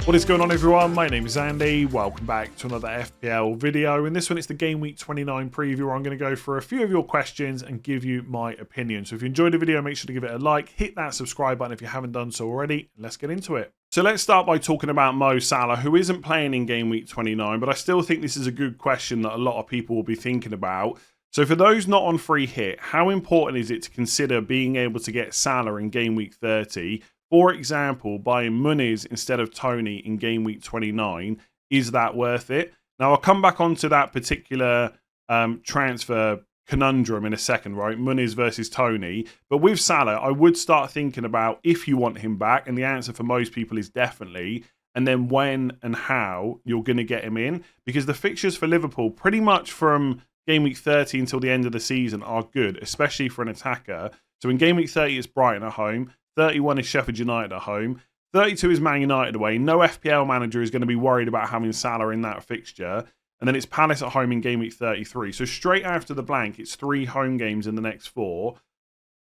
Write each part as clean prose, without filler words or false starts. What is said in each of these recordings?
What is going on, everyone? My name is Andy. Welcome back to another FPL video. In this one, it's the Game Week 29 preview where I'm going to go for a few of your questions and give you my opinion. So if you enjoyed the video, make sure to give it a like, hit that subscribe button if you haven't done so already. Let's get into it. So let's start by talking about Mo Salah, who isn't playing in Game Week 29, but I still think this is a good question that a lot of people will be thinking about. So for those not on free hit, how important is it to consider being able to get Salah in Game Week 30? For example, buying Muniz instead of Toney in Game Week 29, is that worth it? Now, I'll come back onto that particular transfer conundrum in a second, right? Muniz versus Toney. But with Salah, I would start thinking about if you want him back, and the answer for most people is definitely, and then when and how you're going to get him in. Because the fixtures for Liverpool, pretty much from Game Week 30 until the end of the season, are good, especially for an attacker. So in Game Week 30, it's Brighton at home. 31 is Sheffield United at home. 32 is Man United away. No FPL manager is going to be worried about having Salah in that fixture. And then it's Palace at home in Game Week 33. So straight after the blank, it's 3 home games in the next 4.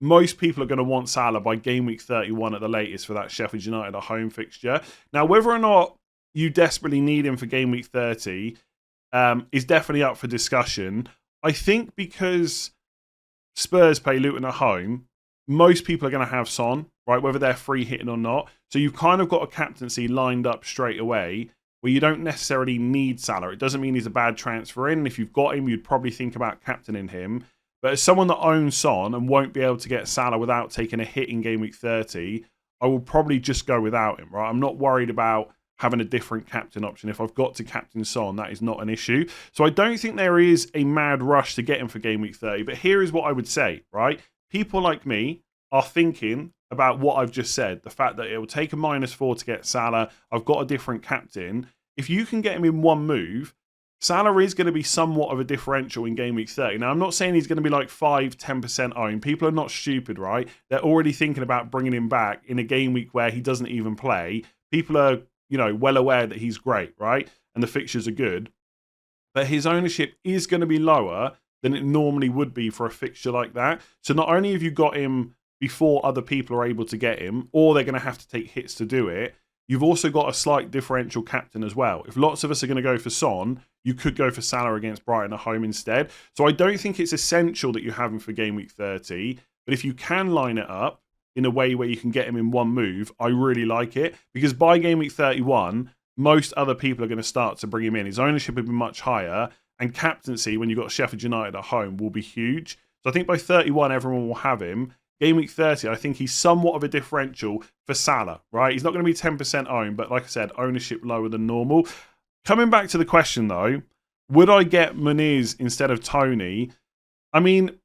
Most people are going to want Salah by Game Week 31 at the latest for that Sheffield United at home fixture. Now, whether or not you desperately need him for Game Week 30 is definitely up for discussion. I think because Spurs play Luton at home, most people are going to have Son, right? Whether they're free hitting or not. So you've kind of got a captaincy lined up straight away where you don't necessarily need Salah. It doesn't mean he's a bad transfer in. If you've got him, you'd probably think about captaining him. But as someone that owns Son and won't be able to get Salah without taking a hit in Game Week 30, I will probably just go without him, right? I'm not worried about having a different captain option. If I've got to captain Son, that is not an issue. So I don't think there is a mad rush to get him for Game Week 30. But here is what I would say, right? People like me are thinking about what I've just said. The fact that it will take a -4 to get Salah. I've got a different captain. If you can get him in one move, Salah is going to be somewhat of a differential in Game Week 30. Now, I'm not saying he's going to be like 5-10% owned. People are not stupid, right? They're already thinking about bringing him back in a game week where he doesn't even play. People are, well aware that he's great, right? And the fixtures are good. But his ownership is going to be lower than it normally would be for a fixture like that. So not only have you got him before other people are able to get him, or they're going to have to take hits to do it, you've also got a slight differential captain as well. If lots of us are going to go for Son, you could go for Salah against Brighton at home instead. So I don't think it's essential that you have him for Game Week 30, but if you can line it up in a way where you can get him in one move, I really like it, because by Game Week 31, most other people are going to start to bring him in. His ownership will be much higher, and captaincy, when you've got Sheffield United at home, will be huge. So I think by 31, everyone will have him. Game Week 30, I think he's somewhat of a differential for Salah, right? He's not going to be 10% owned, but like I said, ownership lower than normal. Coming back to the question, though, would I get Muniz instead of Toney? I mean,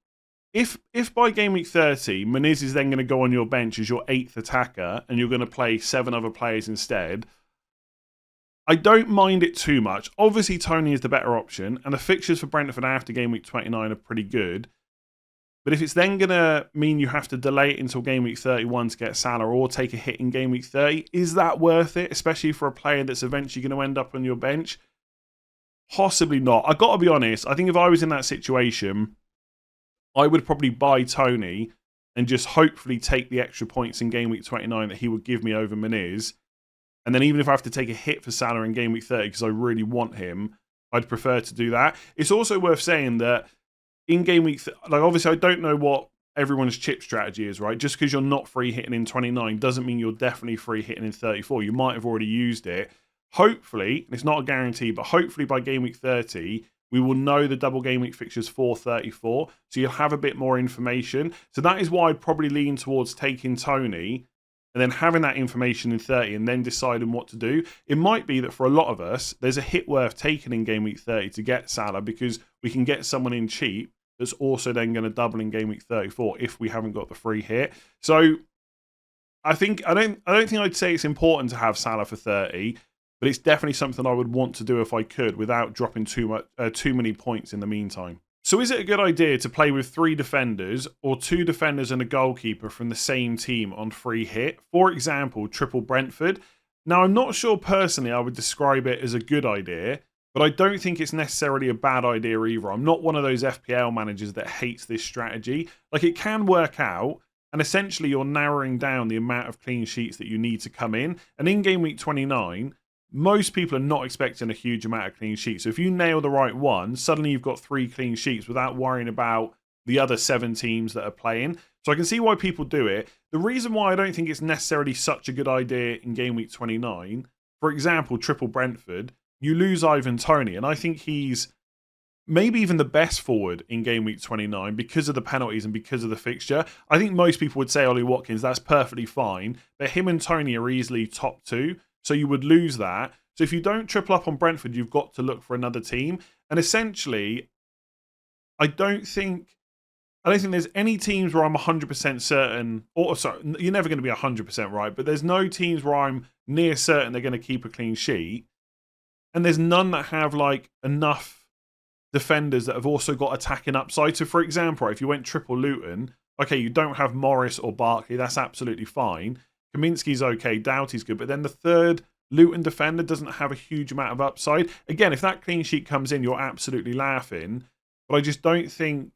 if by Game Week 30, Muniz is then going to go on your bench as your 8th attacker and you're going to play 7 other players instead, I don't mind it too much. Obviously, Toney is the better option, and the fixtures for Brentford after Game Week 29 are pretty good. But if it's then going to mean you have to delay it until Game Week 31 to get Salah or take a hit in Game Week 30, is that worth it, especially for a player that's eventually going to end up on your bench? Possibly not. I've got to be honest. I think if I was in that situation, I would probably buy Toney and just hopefully take the extra points in Game Week 29 that he would give me over Muniz. And then even if I have to take a hit for Salah in Game Week 30 because I really want him, I'd prefer to do that. It's also worth saying that in Game Week, obviously I don't know what everyone's chip strategy is, right? Just because you're not free hitting in 29 doesn't mean you're definitely free hitting in 34. You might have already used it. Hopefully, and it's not a guarantee, but hopefully by Game Week 30, we will know the double Game Week fixtures for 34. So you'll have a bit more information. So that is why I'd probably lean towards taking Toney and then having that information in 30 and then deciding what to do. It might be that for a lot of us, there's a hit worth taking in Game Week 30 to get Salah because we can get someone in cheap that's also then going to double in Game Week 34 if we haven't got the free hit. So I don't think I'd say it's important to have Salah for 30, but it's definitely something I would want to do if I could without dropping too many points in the meantime. So is it a good idea to play with 3 defenders or 2 defenders and a goalkeeper from the same team on free hit? For example, triple Brentford. Now, I'm not sure personally I would describe it as a good idea, but I don't think it's necessarily a bad idea either. I'm not one of those FPL managers that hates this strategy. Like, it can work out, and essentially you're narrowing down the amount of clean sheets that you need to come in. And in game week 29, most people are not expecting a huge amount of clean sheets. So if you nail the right one, suddenly you've got 3 clean sheets without worrying about the other 7 teams that are playing. So I can see why people do it. The reason why I don't think it's necessarily such a good idea in game week 29, for example, triple Brentford, you lose Ivan Toney, and I think he's maybe even the best forward in game week 29 because of the penalties and because of the fixture. I think most people would say Ollie Watkins, that's perfectly fine, but him and Toney are easily top 2, so you would lose that. So if you don't triple up on Brentford, you've got to look for another team. And essentially, I don't think there's any teams where I'm 100% certain, or sorry, you're never going to be 100% right, but there's no teams where I'm near certain they're going to keep a clean sheet. And there's none that have like enough defenders that have also got attacking upside. So for example, if you went triple Luton, okay, you don't have Morris or Barkley, that's absolutely fine. Kaminsky's okay, Doughty's good, but then the third Luton defender doesn't have a huge amount of upside. Again, if that clean sheet comes in, you're absolutely laughing, but I just don't think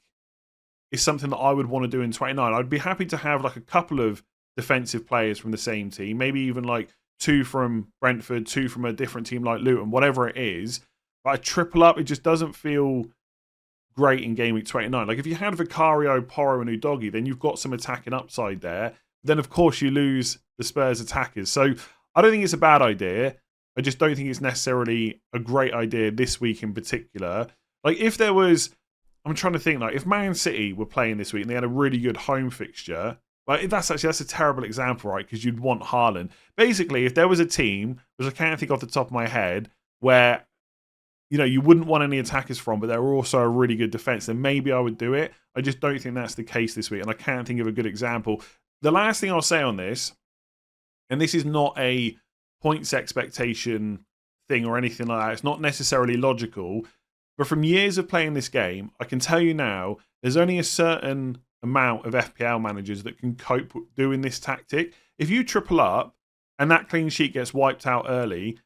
it's something that I would want to do in 29. I'd be happy to have like a couple of defensive players from the same team, maybe even like 2 from Brentford, 2 from a different team like Luton, whatever it is. But a triple up, it just doesn't feel great in game week 29. Like if you had Vicario, Porro and Udogie, then you've got some attacking upside there. Then of course you lose the Spurs attackers. So I don't think it's a bad idea. I just don't think it's necessarily a great idea this week in particular. Like if there was, I'm trying to think, like if Man City were playing this week and they had a really good home fixture, like that's a terrible example, right? Because you'd want Haaland. Basically, if there was a team, which I can't think off the top of my head, where you wouldn't want any attackers from, but they were also a really good defense, then maybe I would do it. I just don't think that's the case this week, and I can't think of a good example. The last thing I'll say on this, and this is not a points expectation thing or anything like that, it's not necessarily logical, but from years of playing this game, I can tell you now, there's only a certain amount of FPL managers that can cope with doing this tactic. If you triple up and that clean sheet gets wiped out early,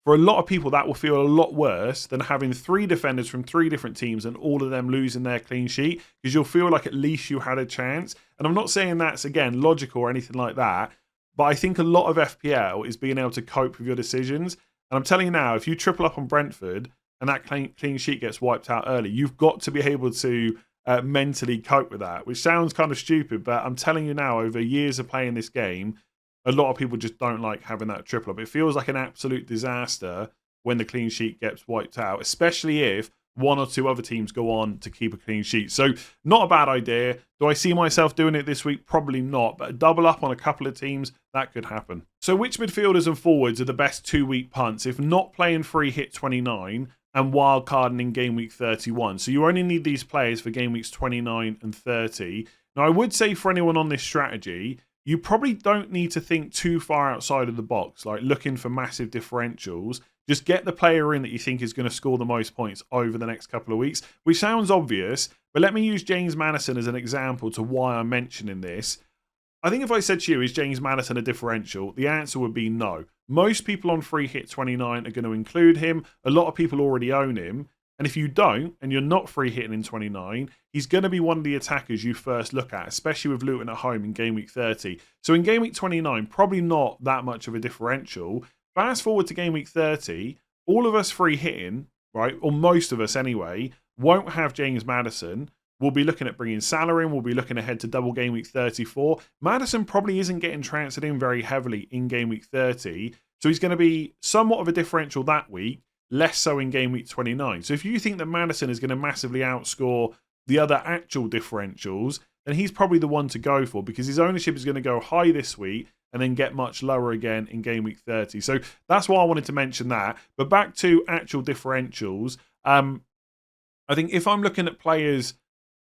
for a lot of people that will feel a lot worse than having 3 defenders from 3 different teams and all of them losing their clean sheet, because you'll feel like at least you had a chance. And I'm not saying that's, again, logical or anything like that, but I think a lot of FPL is being able to cope with your decisions. And I'm telling you now, if you triple up on Brentford and that clean sheet gets wiped out early, you've got to be able to mentally cope with that, which sounds kind of stupid, but I'm telling you now, over years of playing this game, a lot of people just don't like having that triple up. It feels like an absolute disaster when the clean sheet gets wiped out, especially if 1 or 2 other teams go on to keep a clean sheet. So not a bad idea. Do I see myself doing it this week? Probably not, but a double up on a couple of teams, that could happen. So which midfielders and forwards are the best 2-week punts if not playing free hit 29 and wildcarding in game week 31? So you only need these players for game weeks 29 and 30. Now I would say for anyone on this strategy, you probably don't need to think too far outside of the box, like looking for massive differentials. Just get the player in that you think is going to score the most points over the next couple of weeks, which sounds obvious, but let me use James Maddison as an example to why I'm mentioning this. I think if I said to you, is James Maddison a differential? The answer would be no. Most people on free hit 29 are going to include him. A lot of people already own him. And if you don't, and you're not free hitting in 29, he's going to be one of the attackers you first look at, especially with Luton at home in game week 30. So in game week 29, probably not that much of a differential. Fast forward to game week 30, all of us free hitting, right, or most of us anyway, won't have James Maddison. We'll be looking at bringing Salah in. We'll be looking ahead to double game week 34. Maddison probably isn't getting transferred in very heavily in game week 30. So he's going to be somewhat of a differential that week, less so in game week 29. So if you think that Maddison is going to massively outscore the other actual differentials, then he's probably the one to go for, because his ownership is going to go high this week and then get much lower again in game week 30. So that's why I wanted to mention that. But back to actual differentials, I think if I'm looking at players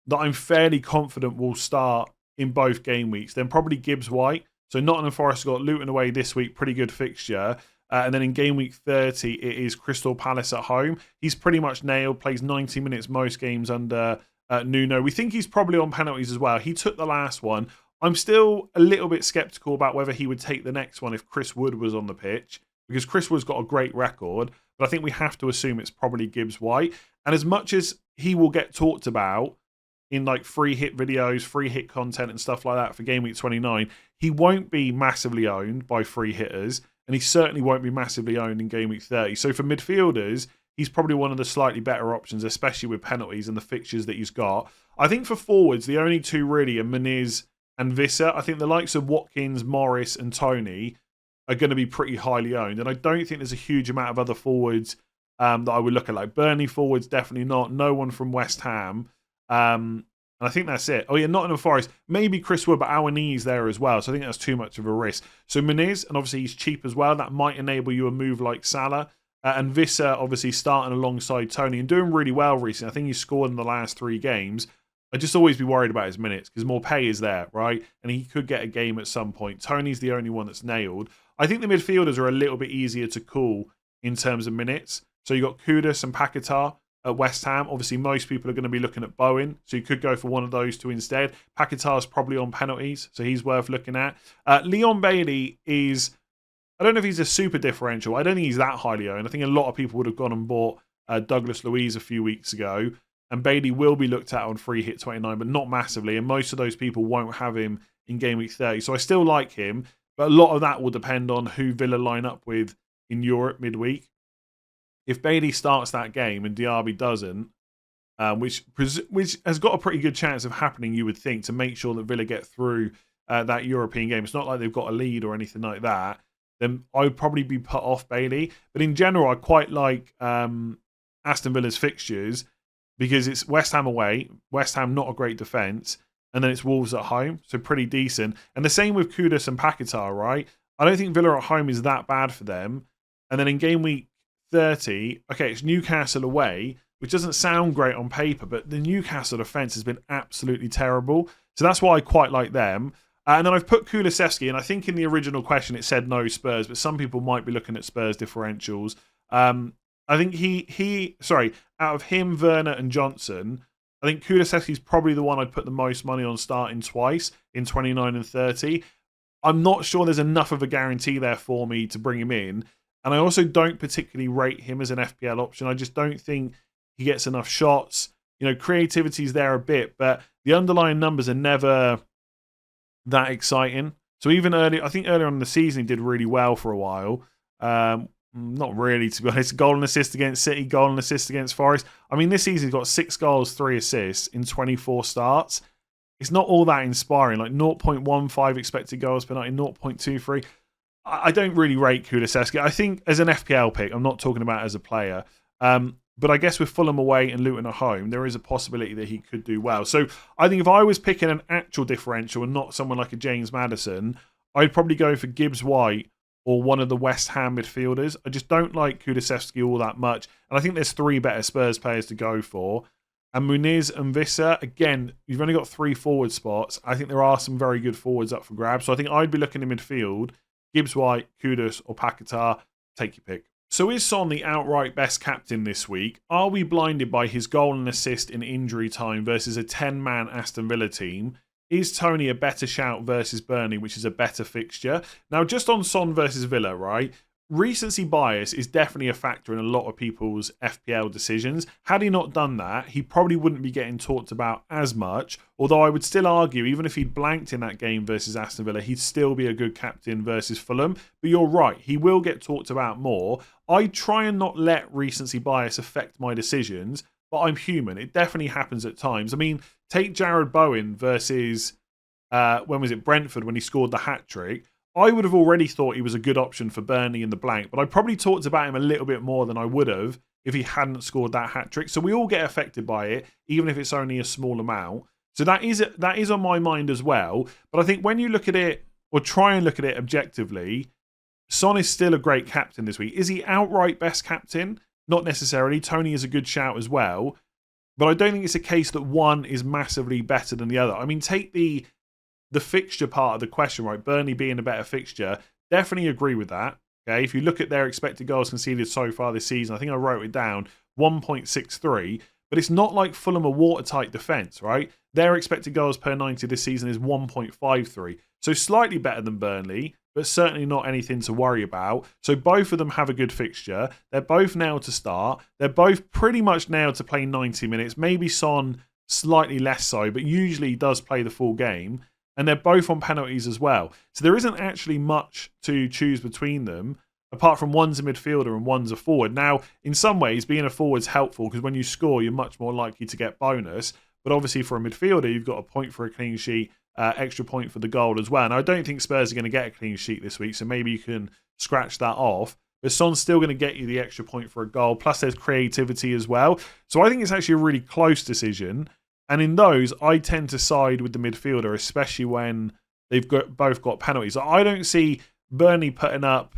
that I'm fairly confident will start in both game weeks, then probably Gibbs White. So Nottingham Forest got Luton away this week, pretty good fixture. And then in game week 30, it is Crystal Palace at home. He's pretty much nailed, plays 90 minutes most games under Nuno. We think he's probably on penalties as well. He took the last one. I'm still a little bit sceptical about whether he would take the next one if Chris Wood was on the pitch, because Chris Wood's got a great record, but I think we have to assume it's probably Gibbs White. And as much as he will get talked about in like free hit videos, free hit content and stuff like that for Game Week 29, he won't be massively owned by free hitters, and he certainly won't be massively owned in Game Week 30. So for midfielders, he's probably one of the slightly better options, especially with penalties and the fixtures that he's got. I think for forwards, the only two really are Muniz and Visser. I think the likes of Watkins, Morris and Toney are going to be pretty highly owned. And I don't think there's a huge amount of other forwards that I would look at. Like Burnley forwards, definitely not. No one from West Ham. And I think that's it. Oh yeah, Nottingham Forest. Maybe Chris Wood, but Awani's there as well. So I think that's too much of a risk. So Muniz, and obviously he's cheap as well. That might enable you a move like Salah. And Visser obviously starting alongside Toney and doing really well recently. I think he's scored in the last 3 games. I'd just always be worried about his minutes because more pay is there, right? And he could get a game at some point. Toney's the only one that's nailed. I think the midfielders are a little bit easier to call in terms of minutes. So you've got Kudus and Paquetá at West Ham. Obviously, most people are going to be looking at Bowen, so you could go for one of those two instead. Paquetá's probably on penalties, so he's worth looking at. Leon Bailey is, I don't know if he's a super differential. I don't think he's that highly owned. I think a lot of people would have gone and bought Douglas Luiz a few weeks ago. And Bailey will be looked at on free hit 29, but not massively. And most of those people won't have him in Game Week 30. So I still like him, but a lot of that will depend on who Villa line up with in Europe midweek. If Bailey starts that game and Diaby doesn't, which has got a pretty good chance of happening, you would think, to make sure that Villa get through that European game. It's not like they've got a lead or anything like that. Then I would probably be put off Bailey. But in general, I quite like Aston Villa's fixtures, because it's West Ham away, West Ham not a great defence, and then it's Wolves at home, so pretty decent. And the same with Kudus and Paquetá, right? I don't think Villa at home is that bad for them. And then in Game Week 30, okay, it's Newcastle away, which doesn't sound great on paper, but the Newcastle defence has been absolutely terrible. So that's why I quite like them. And then I've put Kulusevski, and I think in the original question it said no Spurs, but some people might be looking at Spurs differentials. I think out of him, Werner and Johnson, I think Kulusevski's probably the one I'd put the most money on starting twice in 29 and 30. I'm not sure there's enough of a guarantee there for me to bring him in. And I also don't particularly rate him as an FPL option. I just don't think he gets enough shots. You know, creativity's there a bit, but the underlying numbers are never that exciting. So even earlier on in the season, he did really well for a while. Not really, to be honest. Goal and assist against City, goal and assist against Forest. I mean, this season he's got 6 goals, 3 assists in 24 starts. It's not all that inspiring. Like 0.15 expected goals per night, 0.23. I don't really rate Kulusevski. I think as an FPL pick, I'm not talking about as a player. But I guess with Fulham away and Luton at home, there is a possibility that he could do well. So I think if I was picking an actual differential and not someone like a James Maddison, I'd probably go for Gibbs White or one of the West Ham midfielders. I just don't like Kulusevski all that much. And I think there's 3 better Spurs players to go for. And Muniz and Visser, again, you've only got 3 forward spots. I think there are some very good forwards up for grabs. So I think I'd be looking in midfield. Gibbs White, Kudus or Paquetá. Take your pick. So is Son the outright best captain this week? Are we blinded by his goal and assist in injury time versus a 10-man Aston Villa team? Is Toney a better shout versus Burnley, which is a better fixture? Now, just on Son versus Villa, right? Recency bias is definitely a factor in a lot of people's FPL decisions. Had he not done that, he probably wouldn't be getting talked about as much. Although I would still argue, even if he'd blanked in that game versus Aston Villa, he'd still be a good captain versus Fulham. But you're right, he will get talked about more. I try and not let recency bias affect my decisions, but I'm human. It definitely happens at times. I mean, take Jared Bowen versus, Brentford when he scored the hat-trick. I would have already thought he was a good option for Burnley in the blank, but I probably talked about him a little bit more than I would have if he hadn't scored that hat-trick. So we all get affected by it, even if it's only a small amount. So that is on my mind as well. But I think when you look at it, or try and look at it objectively, Son is still a great captain this week. Is he outright best captain? Not necessarily. Toney is a good shout as well. But I don't think it's a case that one is massively better than the other. I mean, take the fixture part of the question, right? Burnley being a better fixture. Definitely agree with that. Okay, if you look at their expected goals conceded so far this season, I think I wrote it down, 1.63. But it's not like Fulham a watertight defence, right? Their expected goals per 90 this season is 1.53. So slightly better than Burnley, but certainly not anything to worry about. So both of them have a good fixture. They're both nailed to start. They're both pretty much nailed to play 90 minutes. Maybe Son slightly less so, but usually does play the full game. And they're both on penalties as well. So there isn't actually much to choose between them, apart from one's a midfielder and one's a forward. Now, in some ways, being a forward's helpful because when you score, you're much more likely to get bonus. But obviously, for a midfielder, you've got a point for a clean sheet, extra point for the goal as well. And I don't think Spurs are going to get a clean sheet this week, so maybe you can scratch that off. But Son's still going to get you the extra point for a goal. Plus, there's creativity as well. So I think it's actually a really close decision. And in those, I tend to side with the midfielder, especially when they've both got penalties. I don't see Burnley putting up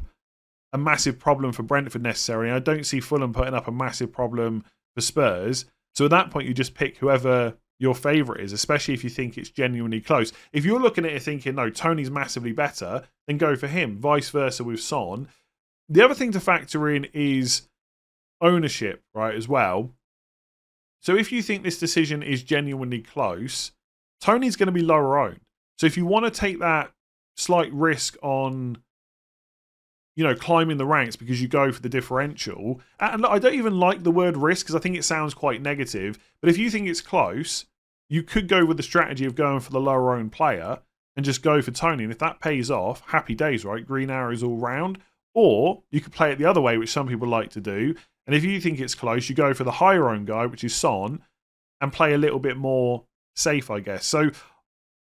a massive problem for Brentford necessarily. I don't see Fulham putting up a massive problem for Spurs. So at that point, you just pick whoever your favourite is, especially if you think it's genuinely close. If you're looking at it thinking, no, Toney's massively better, then go for him. Vice versa with Son. The other thing to factor in is ownership, right, as well. So if you think this decision is genuinely close, Toney's going to be lower owned. So if you want to take that slight risk on, climbing the ranks because you go for the differential, and look, I don't even like the word risk because I think it sounds quite negative, but if you think it's close, you could go with the strategy of going for the lower owned player and just go for Toney. And if that pays off, happy days, right? Green arrows all round. Or you could play it the other way, which some people like to do. And if you think it's close, you go for the higher owned guy, which is Son, and play a little bit more safe, I guess. So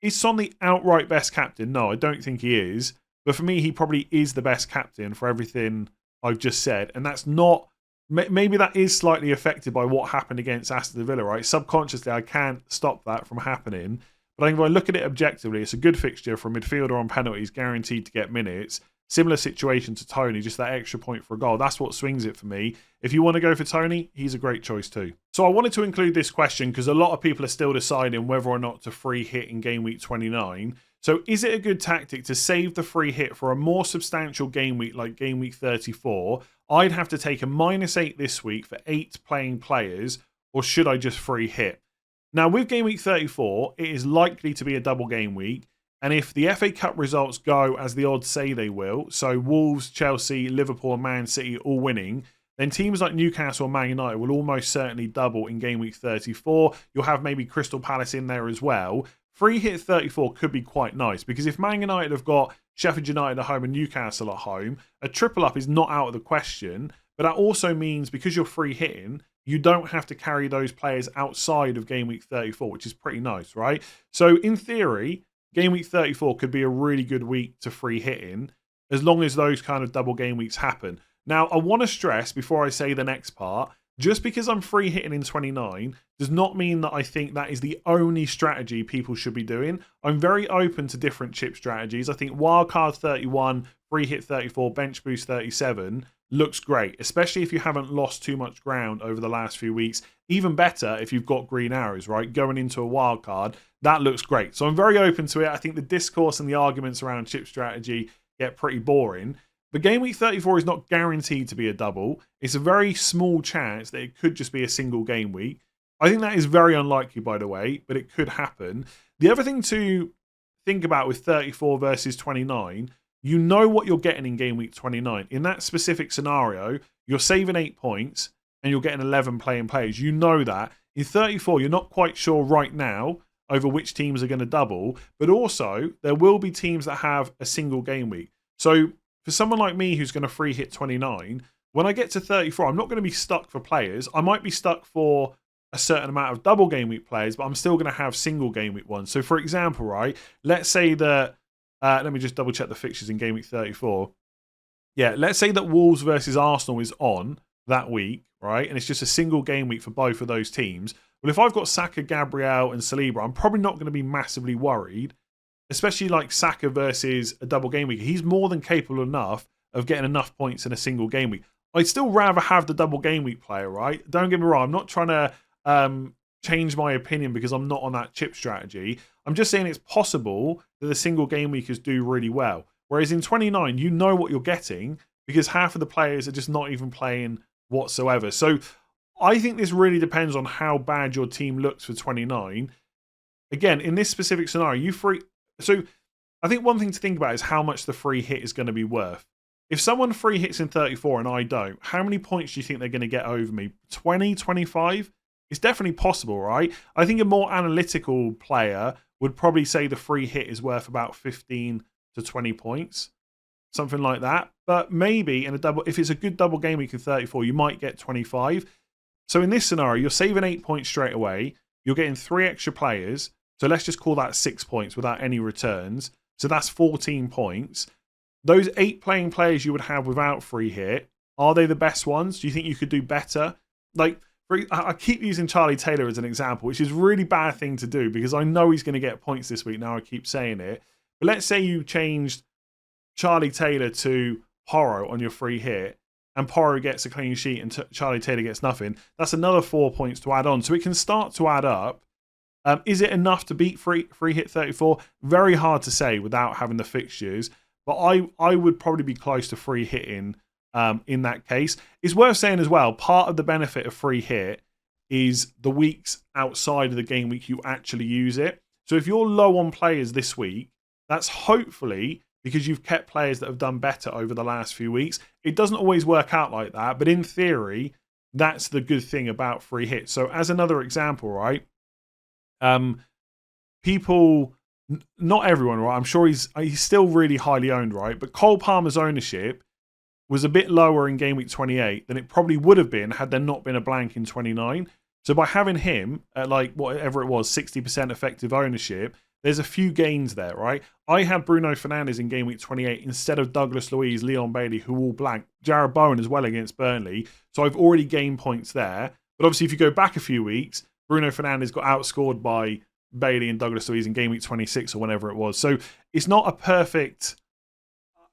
is Son the outright best captain? No, I don't think he is. But for me, he probably is the best captain for everything I've just said. And that's not... Maybe that is slightly affected by what happened against Aston Villa, right? Subconsciously, I can't stop that from happening. But I think if I look at it objectively, it's a good fixture for a midfielder on penalties, guaranteed to get minutes. Similar situation to Toney, just that extra point for a goal. That's what swings it for me. If you want to go for Toney, he's a great choice too. So I wanted to include this question because a lot of people are still deciding whether or not to free hit in game week 29. So is it a good tactic to save the free hit for a more substantial game week like game week 34? I'd have to take a -8 this week for 8 playing players, or should I just free hit? Now with game week 34, it is likely to be a double game week. And if the FA Cup results go as the odds say they will, so Wolves, Chelsea, Liverpool and Man City all winning, then teams like Newcastle and Man United will almost certainly double in game week 34. You'll have maybe Crystal Palace in there as well. Free hit 34 could be quite nice because if Man United have got Sheffield United at home and Newcastle at home, a triple up is not out of the question. But that also means because you're free hitting, you don't have to carry those players outside of game week 34, which is pretty nice, right? So in theory, game week 34 could be a really good week to free hit in, as long as those kind of double game weeks happen. Now, I want to stress before I say the next part, just because I'm free hitting in 29 does not mean that I think that is the only strategy people should be doing. I'm very open to different chip strategies. I think wildcard 31, free hit 34, bench boost 37 looks great, especially if you haven't lost too much ground over the last few weeks. Even better if you've got green arrows, right? Going into a wild card, that looks great. So I'm very open to it. I think the discourse and the arguments around chip strategy get pretty boring. But game week 34 is not guaranteed to be a double. It's a very small chance that it could just be a single game week. I think that is very unlikely, by the way, but it could happen. The other thing to think about with 34 versus 29, you know what you're getting in game week 29. In that specific scenario, you're saving 8 points and you're getting 11 playing players. You know that. In 34, you're not quite sure right now over which teams are going to double, but also there will be teams that have a single game week. So for someone like me who's going to free hit 29, when I get to 34, I'm not going to be stuck for players. I might be stuck for a certain amount of double game week players, but I'm still going to have single game week ones. So for example, right, let's say that, let me just double check the fixtures in game week 34. Yeah, let's say that Wolves versus Arsenal is on that week, right? And it's just a single game week for both of those teams. Well, if I've got Saka, Gabriel and Saliba, I'm probably not going to be massively worried, especially like Saka versus a double game week. He's more than capable enough of getting enough points in a single game week. I'd still rather have the double game week player, right? Don't get me wrong. I'm not trying to change my opinion because I'm not on that chip strategy. I'm just saying it's possible that the single game weekers do really well. Whereas in 29, you know what you're getting because half of the players are just not even playing whatsoever. So I think this really depends on how bad your team looks for 29. Again, in this specific scenario, So I think one thing to think about is how much the free hit is going to be worth. If someone free hits in 34 and I don't, how many points do you think they're going to get over me? 20, 25? it's definitely possible, right? I think a more analytical player would probably say the free hit is worth about 15 to 20 points, something like that. But maybe in a double, if it's a good double game week in 34, you might get 25. So in this scenario, you're saving 8 points straight away. You're getting 3 extra players. So let's just call that 6 points without any returns. So that's 14 points. Those 8 playing players you would have without free hit, are they the best ones? Do you think you could do better? Like, I keep using Charlie Taylor as an example, which is a really bad thing to do because I know he's going to get points this week. Now I keep saying it. But let's say you changed Charlie Taylor to Porro on your free hit and Porro gets a clean sheet and Charlie Taylor gets nothing. That's another 4 points to add on. So it can start to add up. Is it enough to beat free hit 34? Very hard to say without having the fixtures. But I would probably be close to free hitting in that case. It's worth saying as well, part of the benefit of free hit is the weeks outside of the game week you actually use it. So if you're low on players this week, that's hopefully because you've kept players that have done better over the last few weeks. It doesn't always work out like that, but in theory, that's the good thing about free hit. So as another example, right? People, not everyone, right? I'm sure he's still really highly owned, right? But Cole Palmer's ownership was a bit lower in game week 28 than it probably would have been had there not been a blank in 29. So by having him at like whatever it was, 60% effective ownership, there's a few gains there, right? I had Bruno Fernandes in game week 28 instead of Douglas Luiz, Leon Bailey, who all blank, Jarrod Bowen as well against Burnley. So I've already gained points there. But obviously, if you go back a few weeks, Bruno Fernandes got outscored by Bailey and Douglas Luiz in game week 26 or whenever it was. So it's not a perfect.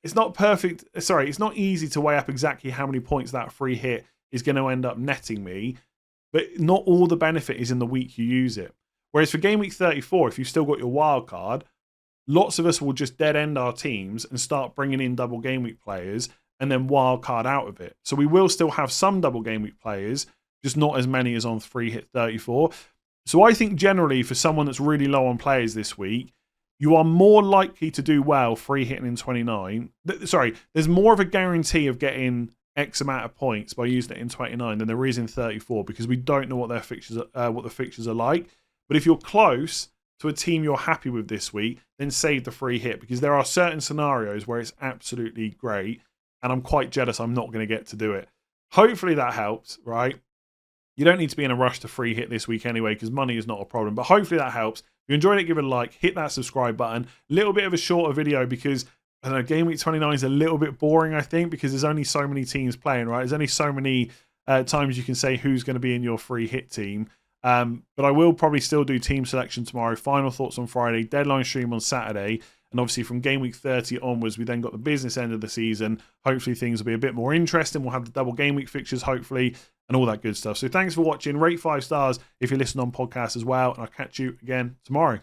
It's not perfect. Sorry, it's not easy to weigh up exactly how many points that free hit is going to end up netting me. But not all the benefit is in the week you use it. Whereas for game week 34, if you've still got your wild card, lots of us will just dead end our teams and start bringing in double game week players and then wild card out of it. So we will still have some double game week players, just not as many as on free hit 34. So I think generally for someone that's really low on players this week, you are more likely to do well free hitting in 29. Sorry, there's more of a guarantee of getting X amount of points by using it in 29 than there is in 34 because we don't know what their fixtures, what the fixtures are like. But if you're close to a team you're happy with this week, then save the free hit because there are certain scenarios where it's absolutely great and I'm quite jealous I'm not going to get to do it. Hopefully that helps, right? You don't need to be in a rush to free hit this week anyway because money is not a problem. But hopefully that helps. If you enjoyed it, give it a like. Hit that subscribe button. A little bit of a shorter video because, I don't know, Game Week 29 is a little bit boring, I think, because there's only so many teams playing, right? There's only so many times you can say who's going to be in your free hit team. But I will probably still do team selection tomorrow. Final thoughts on Friday. Deadline stream on Saturday. And obviously from game week 30 onwards, we then got the business end of the season. Hopefully things will be a bit more interesting. We'll have the double game week fixtures, hopefully, and all that good stuff. So thanks for watching. Rate 5 stars if you listen on podcast as well. And I'll catch you again tomorrow.